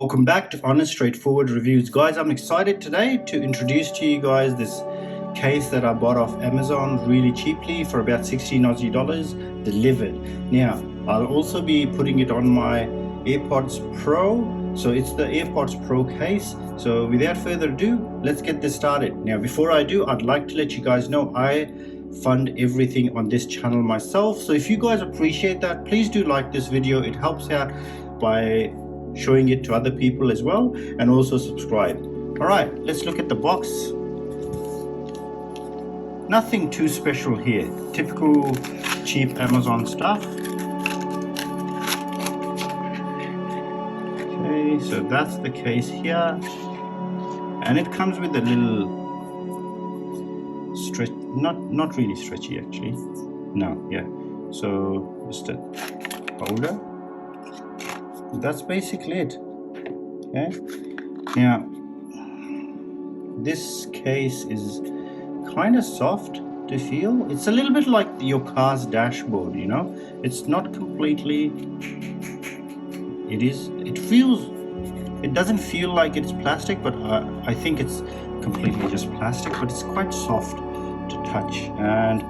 Welcome back to Honest Straightforward Reviews. Guys, I'm excited today to introduce to you guys this case that I bought off Amazon really cheaply for about 16 Aussie dollars delivered. Now, I'll also be putting it on my AirPods Pro. So it's the AirPods Pro case. So without further ado, let's get this started. Now, before I do, I'd like to let you guys know I fund everything on this channel myself. So if you guys appreciate that, please do like this video. It helps out by showing it to other people as well, and also subscribe. All right, let's look at the box. Nothing too special here, typical cheap Amazon stuff. Okay, so that's the case here, and it comes with a little stretch, not really stretchy actually, no, yeah, so just a holder. That's basically it. Okay, now this case is kind of soft to feel. It's a little bit like your car's dashboard, you know. It's not completely, it doesn't feel like it's plastic, but I think it's completely just plastic, but it's quite soft to touch. And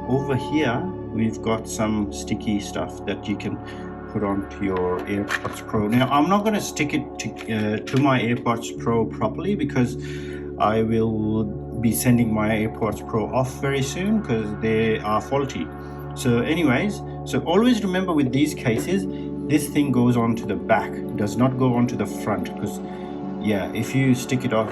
over here we've got some sticky stuff that you can put onto your AirPods Pro. Now, I'm not going to stick it to my AirPods Pro properly because I will be sending my AirPods Pro off very soon because they are faulty. So anyways, so always remember with these cases, this thing goes onto the back, does not go onto the front, because yeah, if you stick it off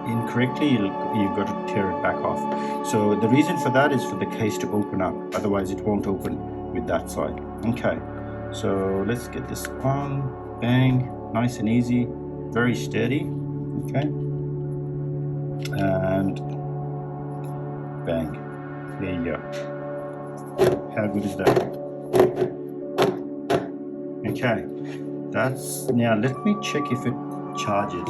incorrectly, you've got to tear it back off. So the reason for that is for the case to open up, otherwise it won't open with that side. Okay, so let's get this on. Bang, nice and easy, very steady. Okay, and bang, there you go. How good is that? Okay, that's, now let me check if it charges,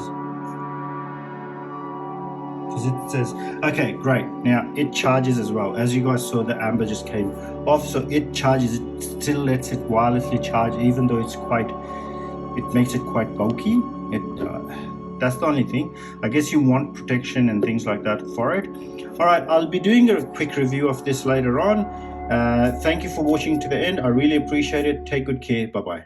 because it says, okay, great, now it charges as well. As you guys saw, the amber just came off, so it charges. It still lets it wirelessly charge, even though it's quite, it makes it quite bulky. That's the only thing. I guess you want protection and things like that for it. All right, I'll be doing a quick review of this later on. Thank you for watching to the end. I really appreciate it. Take good care. Bye bye.